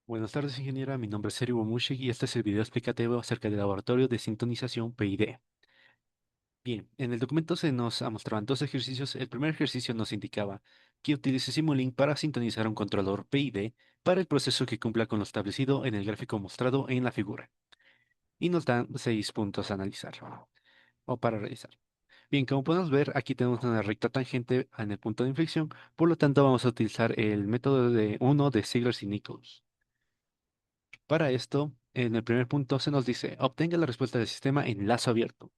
Buenas tardes, ingeniera. Mi nombre es Sergio Bomushik y este es el video explicativo acerca del laboratorio de sintonización PID. Bien, en el documento se nos mostraban dos ejercicios. El primer ejercicio nos indicaba que utilice Simulink para sintonizar un controlador PID para el proceso que cumpla con lo establecido en el gráfico mostrado en la figura. Y nos dan 6 puntos a analizar o para realizar. Bien, como podemos ver, aquí tenemos una recta tangente en el punto de inflexión, por lo tanto vamos a utilizar el método de uno de Ziegler y Nichols. Para esto, en el primer punto se nos dice, obtenga la respuesta del sistema en lazo abierto.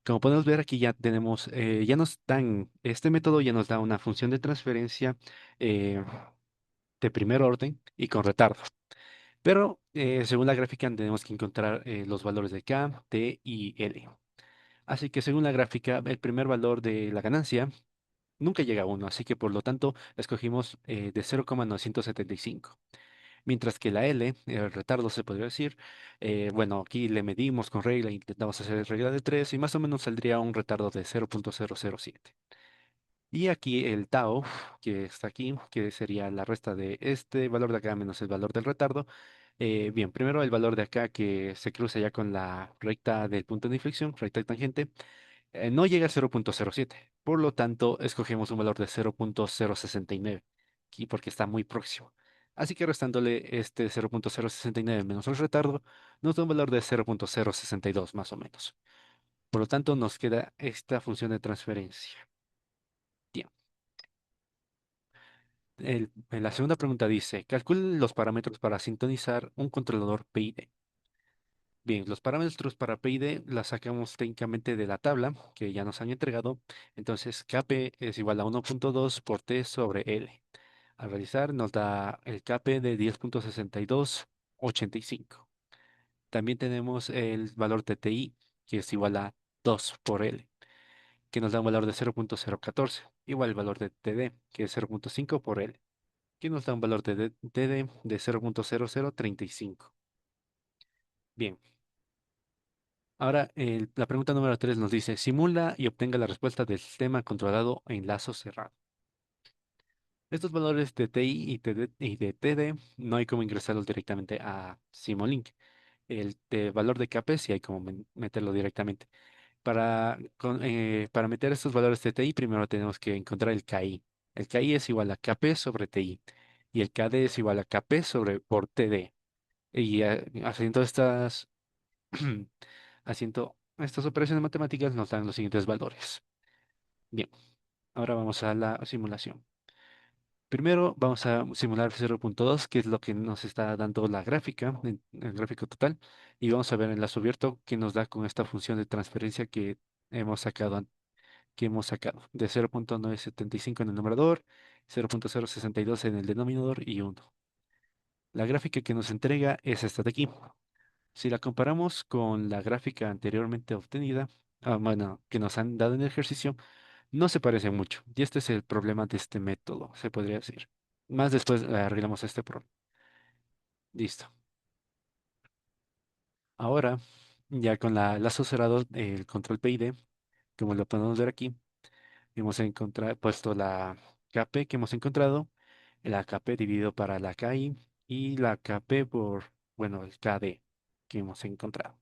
Como podemos ver aquí ya tenemos, ya nos dan, este método ya nos da una función de transferencia eh, de primer orden y con retardo. Pero según la gráfica tenemos que encontrar los valores de K, T y L. Así que según la gráfica, el primer valor de la ganancia nunca llega a 1, así que por lo tanto escogimos de 0,975. Mientras que la L, el retardo se podría decir, bueno, aquí le medimos con regla, intentamos hacer regla de 3 y más o menos saldría un retardo de 0,007. Y aquí el tau, que está aquí, que sería la resta de este valor de acá menos el valor del retardo. Bien, primero el valor de acá que se cruza ya con la recta del punto de inflexión, recta tangente, no llega a 0,07. Por lo tanto, escogemos un valor de 0,069 aquí porque está muy próximo. Así que restándole este 0,069 menos el retardo, nos da un valor de 0,062 más o menos. Por lo tanto, nos queda esta función de transferencia. Bien. En la segunda pregunta dice, calcule los parámetros para sintonizar un controlador PID. Bien, los parámetros para PID las sacamos técnicamente de la tabla que ya nos han entregado. Entonces, Kp es igual a 1,2 por T sobre L. Al realizar nos da el Kp de 10,6285. También tenemos el valor de Ti, que es igual a 2 por L, que nos da un valor de 0,014. Igual el valor de Td, que es 0,5 por L, que nos da un valor de Td de 0,0035. Bien. Ahora, la pregunta número 3 nos dice, simula y obtenga la respuesta del sistema controlado en lazo cerrado. Estos valores de TI y de TD no hay como ingresarlos directamente a Simulink. Valor de KP sí hay como meterlo directamente. Para meter estos valores de TI, primero tenemos que encontrar el KI. El KI es igual a KP sobre TI y el KD es igual a KP sobre por TD. Y haciendo haciendo estas operaciones matemáticas nos dan los siguientes valores. Bien, ahora vamos a la simulación. Primero vamos a simular 0,2, que es lo que nos está dando la gráfica, el gráfico total, y vamos a ver el lazo abierto que nos da con esta función de transferencia que hemos sacado de 0,975 en el numerador, 0,062 en el denominador y 1. La gráfica que nos entrega es esta de aquí. Si la comparamos con la gráfica anteriormente obtenida, bueno, que nos han dado en el ejercicio, no se parecen mucho. Y este es el problema de este método, se podría decir. Más después arreglamos este problema. Listo. Ahora, ya con la lazo cerrado, el control PID, como lo podemos ver aquí, puesto la KP que hemos encontrado, la KP dividido para la KI y la KP por, bueno, el KD que hemos encontrado.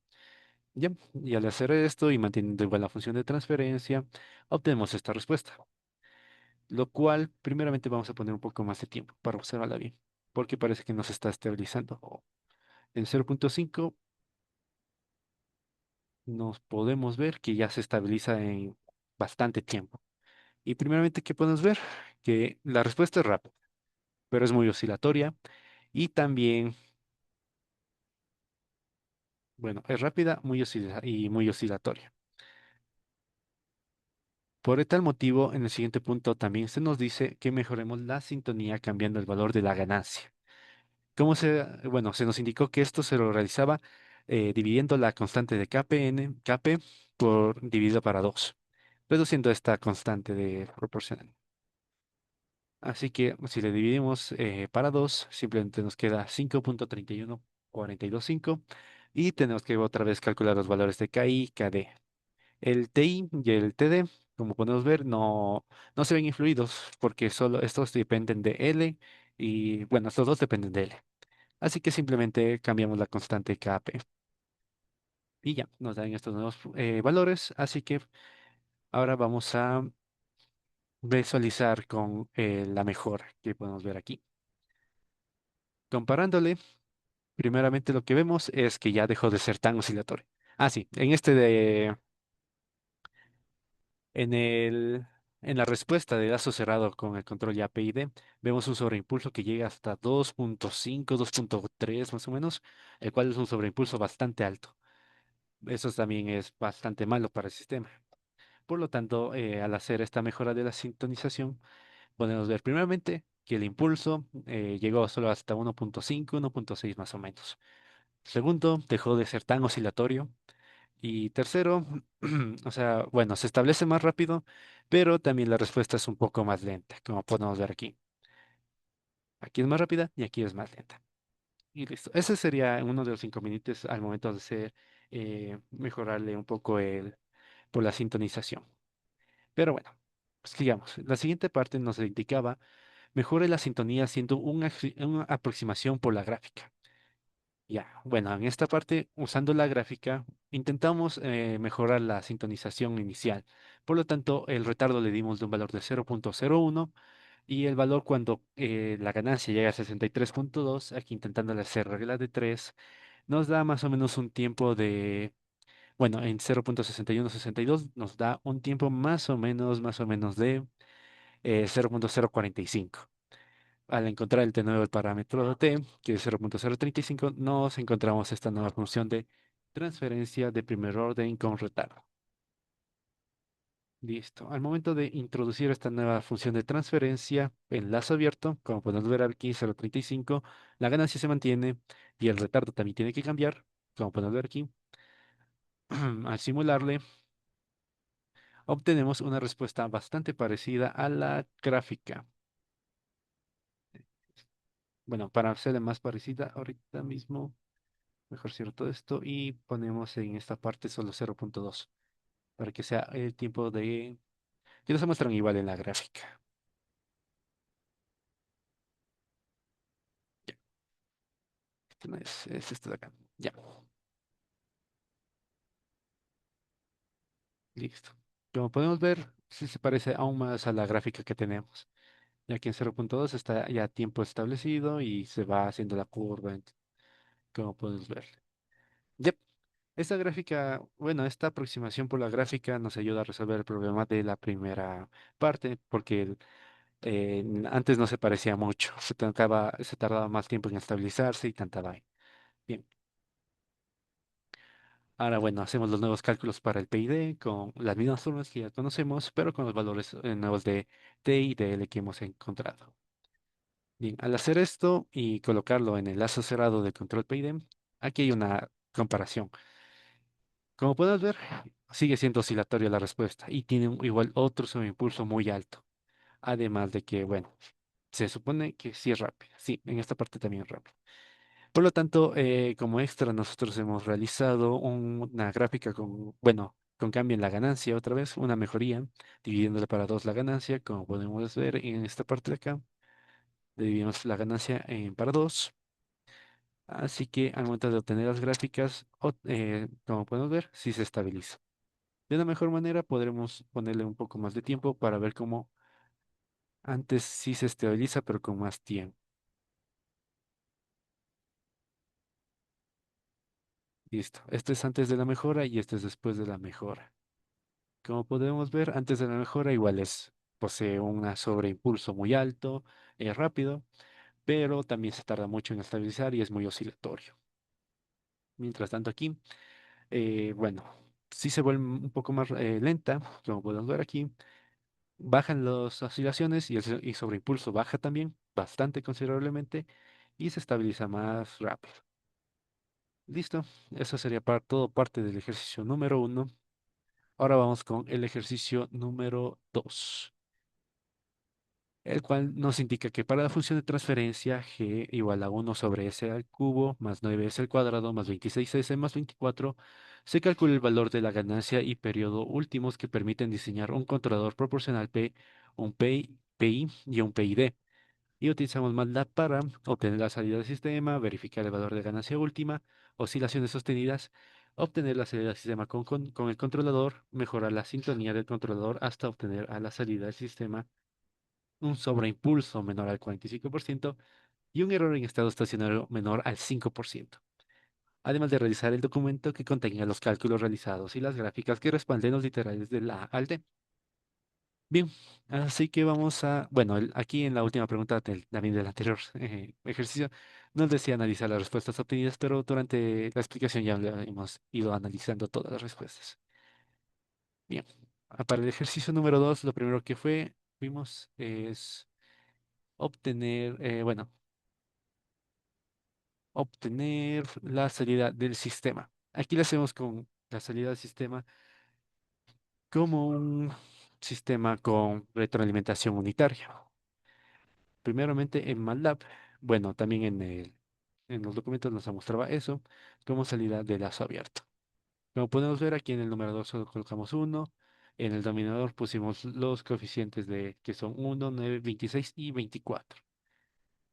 Ya, y al hacer esto y manteniendo igual la función de transferencia, obtenemos esta respuesta. Lo cual, primeramente vamos a poner un poco más de tiempo para observarla bien, porque parece que nos está estabilizando. En 0,5 nos podemos ver que ya se estabiliza en bastante tiempo. Y primeramente, ¿qué podemos ver? Que la respuesta es rápida, pero es muy oscilatoria y también, bueno, es rápida y muy oscilatoria. Por tal motivo, en el siguiente punto también se nos dice que mejoremos la sintonía cambiando el valor de la ganancia. Bueno, se nos indicó que esto se lo realizaba dividiendo la constante de Kp por dividido para 2, reduciendo esta constante de proporcional. Así que si le dividimos para 2, simplemente nos queda 5,31425 y tenemos que otra vez calcular los valores de Ki y Kd. El Ti y el Td, como podemos ver, no se ven influidos porque solo estos dependen de L y, bueno, estos dos dependen de L. Así que simplemente cambiamos la constante Kp y ya nos dan estos nuevos valores. Así que ahora vamos a visualizar con la mejora que podemos ver aquí. Comparándole, primeramente lo que vemos es que ya dejó de ser tan oscilatorio. Ah, sí, en el, en la respuesta de lazo cerrado con el control ya PID, vemos un sobreimpulso que llega hasta 2.5, 2.3 más o menos, el cual es un sobreimpulso bastante alto. Eso también es bastante malo para el sistema. Por lo tanto, al hacer esta mejora de la sintonización, podemos ver primeramente que el impulso llegó solo hasta 1.5, 1.6 más o menos. Segundo, dejó de ser tan oscilatorio. Y tercero, o sea, bueno, se establece más rápido, pero también la respuesta es un poco más lenta, como podemos ver aquí. Aquí es más rápida y aquí es más lenta. Y listo. Ese sería uno de los inconvenientes al momento de hacer, mejorarle un poco por la sintonización. Pero bueno, pues sigamos. La siguiente parte nos indicaba mejore la sintonía haciendo una aproximación por la gráfica. Ya, bueno, en esta parte, usando la gráfica, intentamos mejorar la sintonización inicial. Por lo tanto, el retardo le dimos de un valor de 0.01 y el valor cuando la ganancia llega a 63.2, aquí intentándole hacer regla de 3, nos da más o menos un tiempo de, bueno, en 0.6162 nos da un tiempo más o menos de 0.045. Al encontrar de nuevo el parámetro t, que es 0.035, nos encontramos esta nueva función de transferencia de primer orden con retardo. Listo. Al momento de introducir esta nueva función de transferencia en lazo abierto, como podemos ver aquí, 0.35, la ganancia se mantiene y el retardo también tiene que cambiar, como podemos ver aquí. Al simularle, obtenemos una respuesta bastante parecida a la gráfica. Bueno, para hacerla más parecida, ahorita mismo mejor cierro todo esto y ponemos en esta parte solo 0.2 para que sea el tiempo de... que no se muestran igual en la gráfica. Ya, este no es esto de acá. Ya, listo. Como podemos ver, sí se parece aún más a la gráfica que tenemos, ya que en 0.2 está ya tiempo establecido y se va haciendo la curva, como podemos ver. Yep. Esta gráfica, bueno, esta aproximación por la gráfica nos ayuda a resolver el problema de la primera parte, porque antes no se parecía mucho, se tardaba más tiempo en estabilizarse y tanta vaina. Bien, ahora bueno, hacemos los nuevos cálculos para el PID con las mismas formas que ya conocemos, pero con los valores nuevos de T y de L que hemos encontrado. Bien, al hacer esto y colocarlo en el lazo cerrado del control PID, aquí hay una comparación. Como puedes ver, sigue siendo oscilatoria la respuesta y tiene igual otro subimpulso muy alto. Además de que, bueno, se supone que sí es rápida. Sí, en esta parte también es rápida. Por lo tanto, como extra, nosotros hemos realizado una gráfica con, bueno, con cambio en la ganancia otra vez, una mejoría, dividiéndole para dos la ganancia, como podemos ver en esta parte de acá, dividimos la ganancia en para dos. Así que al momento de obtener las gráficas, como podemos ver, sí se estabiliza. De una mejor manera, podremos ponerle un poco más de tiempo para ver cómo antes sí se estabiliza, pero con más tiempo. Listo. Este es antes de la mejora y este es después de la mejora. Como podemos ver, antes de la mejora igual posee un sobreimpulso muy alto, es rápido, pero también se tarda mucho en estabilizar y es muy oscilatorio. Mientras tanto aquí, bueno, sí se vuelve un poco más lenta, como podemos ver aquí, bajan las oscilaciones y y sobreimpulso baja también bastante considerablemente y se estabiliza más rápido. Listo, eso sería para todo parte del ejercicio número uno. Ahora vamos con el ejercicio número 2, el cual nos indica que para la función de transferencia g igual a 1 sobre s al cubo más 9s al cuadrado más 26s más 24, se calcula el valor de la ganancia y periodo últimos que permiten diseñar un controlador proporcional P, un PI y un PID. Y utilizamos MATLAB para obtener la salida del sistema, verificar el valor de ganancia última, oscilaciones sostenidas, obtener la salida del sistema con el controlador, mejorar la sintonía del controlador hasta obtener a la salida del sistema un sobreimpulso menor al 45% y un error en estado estacionario menor al 5%. Además de realizar el documento que contenga los cálculos realizados y las gráficas que respalden los literales de la A al D. Bien, así que vamos a, bueno, aquí en la última pregunta también del anterior ejercicio, nos decía analizar las respuestas obtenidas, pero durante la explicación ya hemos ido analizando todas las respuestas. Bien, para el ejercicio número 2, lo primero que vimos es obtener, bueno, obtener la salida del sistema. Aquí lo hacemos con la salida del sistema como un sistema con retroalimentación unitaria. Primeramente en MATLAB, bueno, también en los documentos nos mostraba eso como salida de lazo abierto. Como podemos ver aquí en el numerador solo colocamos uno, en el denominador pusimos los coeficientes de que son 1, 9, 26 y 24.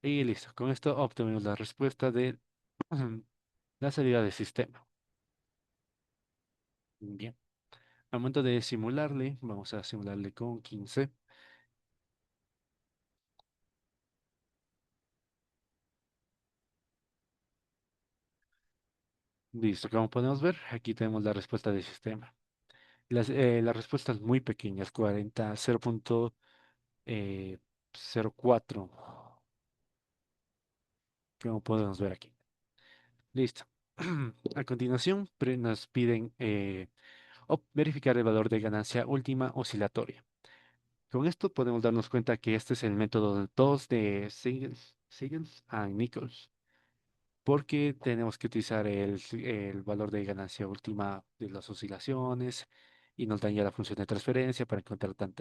Y listo, con esto obtenemos la respuesta de la salida del sistema. Bien, al momento de simularle, vamos a simularle con 15. Listo, como podemos ver, aquí tenemos la respuesta del sistema. Las respuestas muy pequeñas, 40, 0.04, como podemos ver aquí. Listo. A continuación, nos piden verificar el valor de ganancia última oscilatoria. Con esto podemos darnos cuenta que este es el método 2 de Siegels and Nichols, porque tenemos que utilizar el valor de ganancia última de las oscilaciones y nos dan ya la función de transferencia para encontrar con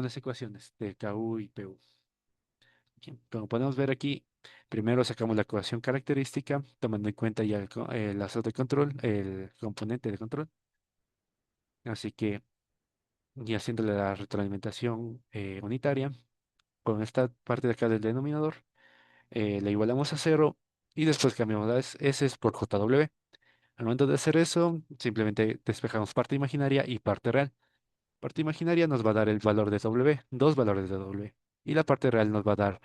las ecuaciones de KU y PU. Bien, como podemos ver aquí, primero sacamos la ecuación característica, tomando en cuenta ya el lazo de control, el componente de control. Así que, y haciéndole la retroalimentación unitaria, con esta parte de acá del denominador, le igualamos a cero y después cambiamos las S por JW. Al momento de hacer eso, simplemente despejamos parte imaginaria y parte real. Parte imaginaria nos va a dar el valor de W, dos valores de W. Y la parte real nos va a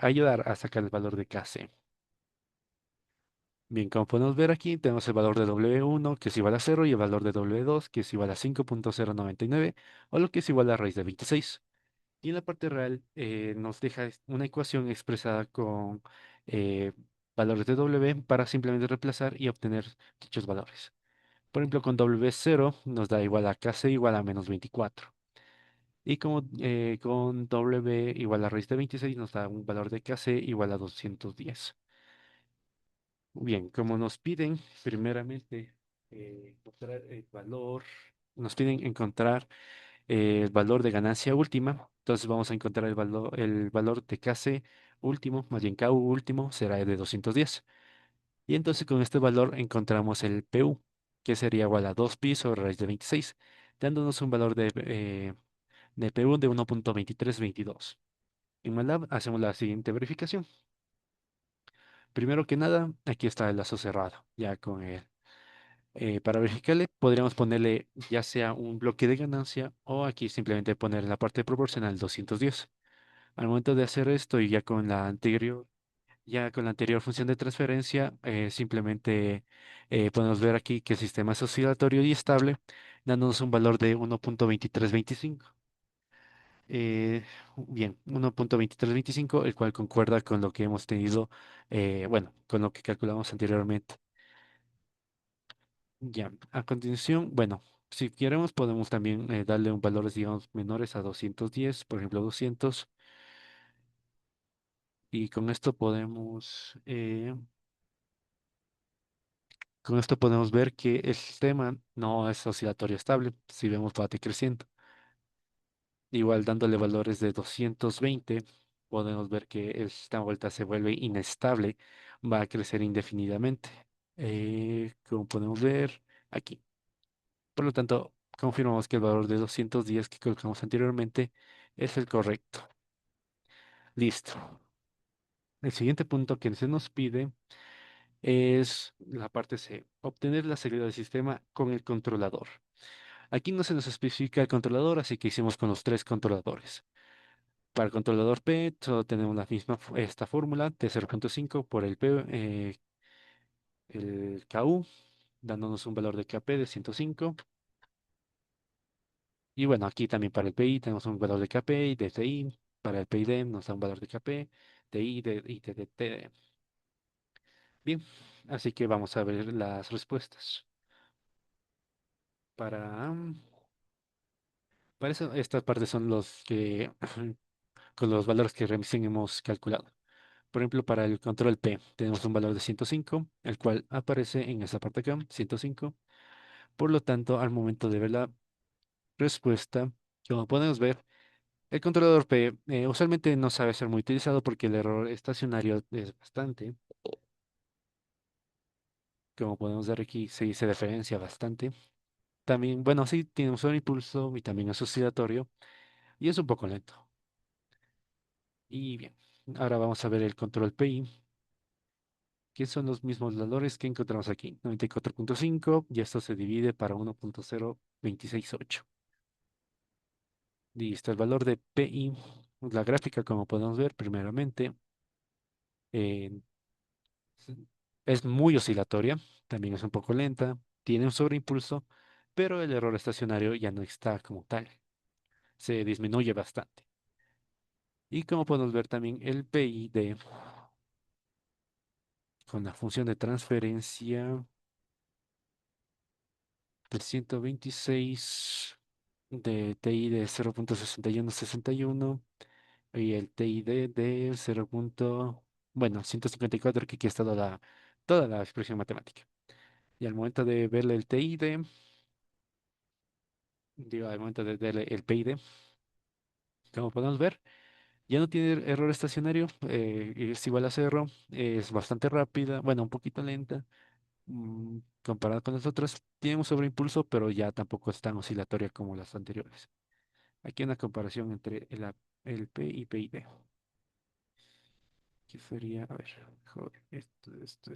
ayudar a sacar el valor de KC. Bien, como podemos ver aquí, tenemos el valor de W1 que es igual a cero y el valor de W2 que es igual a 5.099 o lo que es igual a raíz de 26. Y en la parte real nos deja una ecuación expresada con eh, valores de W para simplemente reemplazar y obtener dichos valores. Por ejemplo, con W0 nos da igual a KC igual a -24. Y como con W igual a raíz de 26 nos da un valor de KC igual a 210. Bien, como nos piden primeramente encontrar el valor, nos piden encontrar el valor de ganancia última, entonces vamos a encontrar el valor de KC último, más bien KU último será el de 210. Y entonces con este valor encontramos el PU, que sería igual a 2 pi sobre raíz de 26, dándonos un valor de PU de 1.2322. En MATLAB hacemos la siguiente verificación. Primero que nada, aquí está el lazo cerrado, ya con él. Para verificarle, podríamos ponerle ya sea un bloque de ganancia o aquí simplemente poner en la parte proporcional 210. Al momento de hacer esto y ya con la anterior función de transferencia, simplemente podemos ver aquí que el sistema es oscilatorio y estable, dándonos un valor de 1.2325. Bien, 1.2325, el cual concuerda con lo que hemos tenido, bueno, con lo que calculamos anteriormente. Ya, a continuación, bueno, si queremos podemos también darle un valores, digamos, menores a 210, por ejemplo, 200, y con esto podemos ver que el sistema no es oscilatorio estable, si vemos va decreciendo. Igual dándole valores de 220, podemos ver que esta vuelta se vuelve inestable, va a crecer indefinidamente, como podemos ver aquí. Por lo tanto, confirmamos que el valor de 210 que colocamos anteriormente es el correcto. Listo. El siguiente punto que se nos pide es la parte C, obtener la salida del sistema con el controlador. Aquí no se nos especifica el controlador, así que hicimos con los tres controladores. Para el controlador P, solo tenemos la misma esta fórmula de 0.5 por el KU, dándonos un valor de KP de 105. Y bueno, aquí también para el PI tenemos un valor de KP y de TI. Para el PID nos da un valor de KP, TI y de TD. Bien, así que vamos a ver las respuestas. Para, para eso, estas partes son los que, con los valores que recién hemos calculado. Por ejemplo, para el control P tenemos un valor de 105, el cual aparece en esta parte acá, 105. Por lo tanto, al momento de ver la respuesta, como podemos ver, el controlador P usualmente no sabe ser muy utilizado porque el error estacionario es bastante. Como podemos ver aquí, sí se diferencia bastante. También, bueno, sí, tiene un solo impulso y también es oscilatorio y es un poco lento. Y bien, ahora vamos a ver el control PI, que son los mismos valores que encontramos aquí, 94.5 y esto se divide para 1.0268. Listo, el valor de PI, la gráfica como podemos ver primeramente, eh, es muy oscilatoria, también es un poco lenta, tiene un sobreimpulso, pero el error estacionario ya no está como tal, se disminuye bastante. Y como podemos ver también el PID con la función de transferencia de 126 de TI de 0.6161 y el TID de 0. Bueno, 154 que aquí está toda la expresión matemática. Y al momento de verle el TID, digo, al momento de verle el PID, como podemos ver, ya no tiene error estacionario, es igual a cero, es bastante rápida, bueno, un poquito lenta, comparada con las otras. Tiene un sobreimpulso, pero ya tampoco es tan oscilatoria como las anteriores. Aquí una comparación entre el P y PID. ¿Qué sería? A ver, mejor esto. Listo.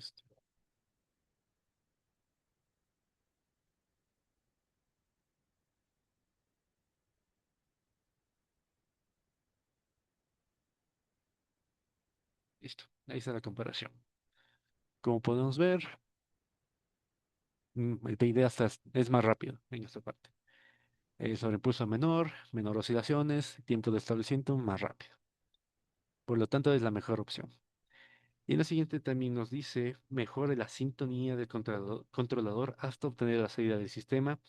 Ahí está la comparación. Como podemos ver, el PID hasta es más rápido en esta parte. El sobreimpulso menor, menor oscilaciones, tiempo de establecimiento más rápido. Por lo tanto, es la mejor opción. Y en la siguiente también nos dice, mejore la sintonía del controlador hasta obtener la salida del sistema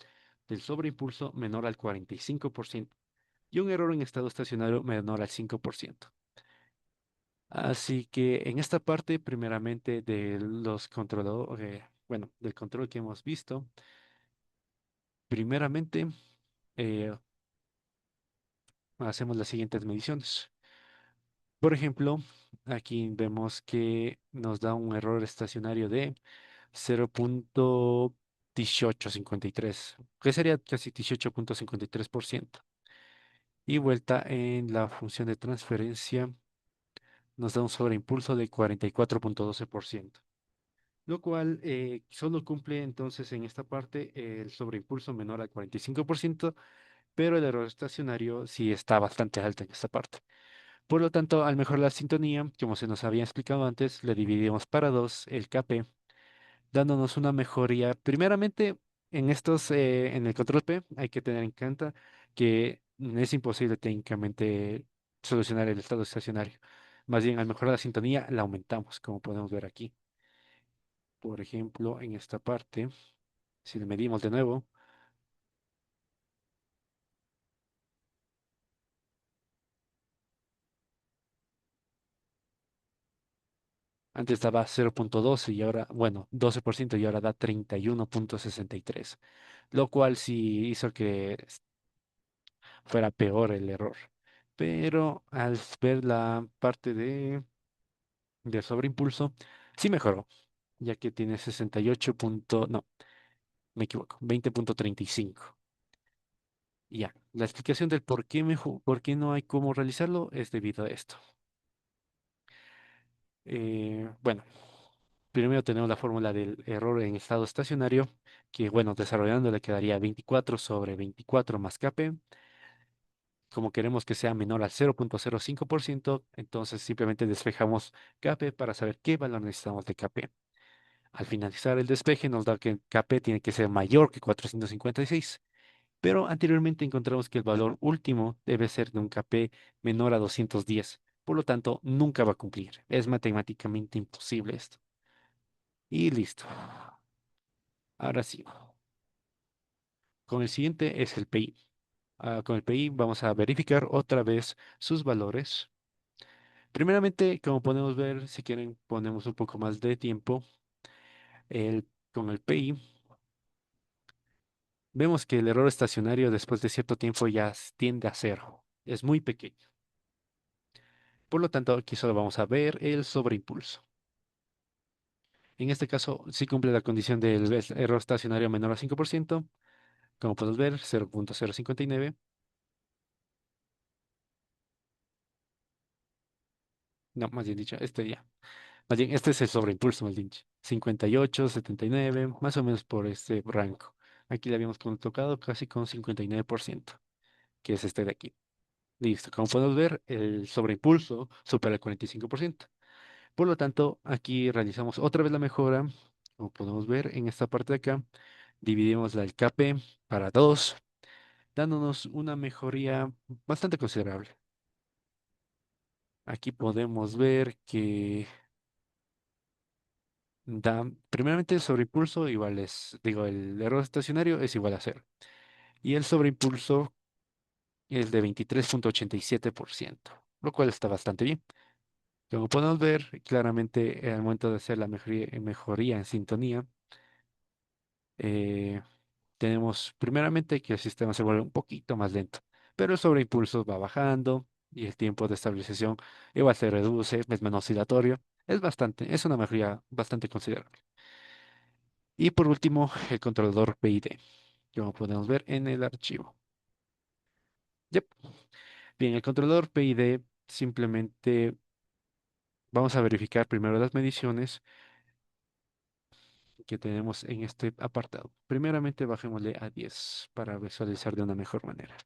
del sobreimpulso menor al 45% y un error en estado estacionario menor al 5%. Así que en esta parte, primeramente de los controladores, bueno, del control que hemos visto, primeramente eh, hacemos las siguientes mediciones. Por ejemplo, aquí vemos que nos da un error estacionario de 0.1853, que sería casi 18.53%. Y vuelta en la función de transferencia nos da un sobreimpulso de 44.12%, lo cual solo cumple entonces en esta parte el sobreimpulso menor al 45%, pero el error estacionario sí está bastante alto en esta parte. Por lo tanto, al mejorar la sintonía, como se nos había explicado antes, le dividimos para 2 el KP, dándonos una mejoría. Primeramente, en el control P hay que tener en cuenta que es imposible técnicamente solucionar el estado estacionario. Más bien, al mejorar la sintonía, la aumentamos, como podemos ver aquí. Por ejemplo, en esta parte, si le medimos de nuevo, antes daba 0.12 y ahora, bueno, 12% y ahora da 31.63, lo cual sí hizo que fuera peor el error. Pero al ver la parte de sobreimpulso, sí mejoró, ya que tiene 68 no, me equivoco, 20.35. Ya, la explicación del por qué no hay cómo realizarlo es debido a esto. Bueno, primero tenemos la fórmula del error en estado estacionario, que bueno, desarrollando le quedaría 24 sobre 24 más Kp. Como queremos que sea menor al 0,05%, entonces simplemente despejamos Kp para saber qué valor necesitamos de Kp. Al finalizar el despeje nos da que Kp tiene que ser mayor que 456, pero anteriormente encontramos que el valor último debe ser de un Kp menor a 210. Por lo tanto, nunca va a cumplir. Es matemáticamente imposible esto. Y listo. Ahora sí. Con el siguiente es el PI. Con el PI vamos a verificar otra vez sus valores. Primeramente, como podemos ver, si quieren, ponemos un poco más de tiempo. Con el PI, vemos que el error estacionario después de cierto tiempo ya tiende a cero. Es muy pequeño. Por lo tanto, aquí solo vamos a ver el sobreimpulso. En este caso, sí cumple la condición del error estacionario menor a 5%. Como podemos ver, 0,059. No, más bien dicho, este ya. Más bien, este es el sobreimpulso, más bien dicho. 58, 79, más o menos por este rango. Aquí le habíamos tocado casi con 59%, que es este de aquí. Listo, como podemos ver, el sobreimpulso supera el 45%. Por lo tanto, aquí realizamos otra vez la mejora. Como podemos ver en esta parte de acá, dividimos el KP para 2, dándonos una mejoría bastante considerable. Aquí podemos ver que primeramente el sobreimpulso igual es, digo, el error estacionario es igual a cero. Y el sobreimpulso es de 23,87%, lo cual está bastante bien. Como podemos ver claramente al momento de hacer la mejoría en sintonía, eh, tenemos primeramente que el sistema se vuelve un poquito más lento, pero el sobreimpulso va bajando y el tiempo de estabilización igual se reduce, es menos oscilatorio, es una mejoría bastante considerable. Y por último, el controlador PID, como podemos ver en el archivo. Yep. Bien, el controlador PID simplemente vamos a verificar primero las mediciones que tenemos en este apartado. Primeramente, bajémosle a 10 para visualizar de una mejor manera.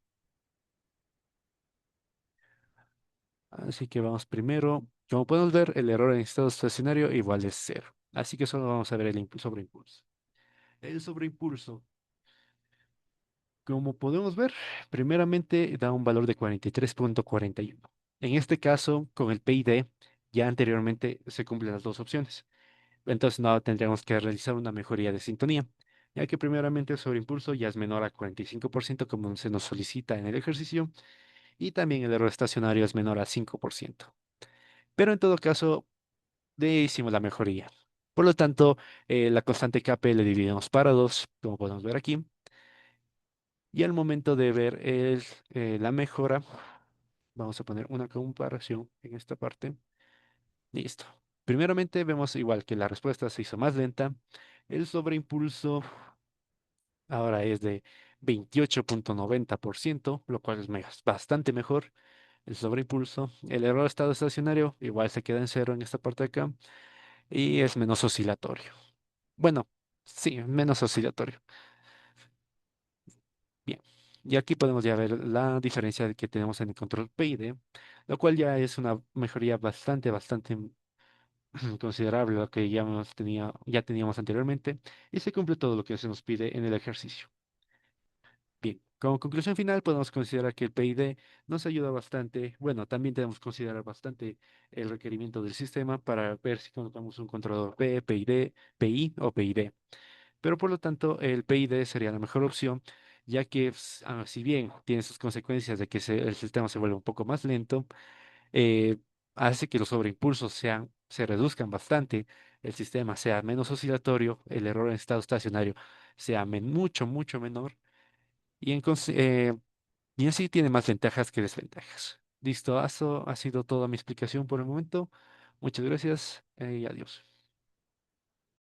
Así que vamos primero. Como podemos ver, el error en estado estacionario igual es cero. Así que solo vamos a ver el sobreimpulso. El sobreimpulso, como podemos ver, primeramente da un valor de 43,41. En este caso, con el PID, ya anteriormente se cumplen las dos opciones. Entonces no tendríamos que realizar una mejoría de sintonía, ya que primeramente el sobreimpulso ya es menor a 45% como se nos solicita en el ejercicio, y también el error estacionario es menor a 5%. Pero en todo caso, le hicimos la mejoría. Por lo tanto, la constante Kp le dividimos para 2, como podemos ver aquí. Y al momento de ver la mejora, vamos a poner una comparación en esta parte. Listo. Primeramente vemos igual que la respuesta se hizo más lenta. El sobreimpulso ahora es de 28,90%, lo cual es bastante mejor. El sobreimpulso. El error estado estacionario igual se queda en cero en esta parte de acá y es menos oscilatorio. Bueno, sí, menos oscilatorio. Bien. Y aquí podemos ya ver la diferencia que tenemos en el control PID, lo cual ya es una mejoría bastante considerable a lo que ya teníamos anteriormente y se cumple todo lo que se nos pide en el ejercicio. Bien, como conclusión final podemos considerar que el PID nos ayuda bastante. Bueno, también tenemos que considerar bastante el requerimiento del sistema para ver si colocamos un controlador PID, PI o PID. Pero por lo tanto, el PID sería la mejor opción, ya que si bien tiene sus consecuencias de que el sistema se vuelve un poco más lento, eh, hace que los sobreimpulsos se reduzcan bastante, el sistema sea menos oscilatorio, el error en estado estacionario sea mucho menor y en sí tiene más ventajas que desventajas. Listo, eso ha sido toda mi explicación por el momento. Muchas gracias y adiós.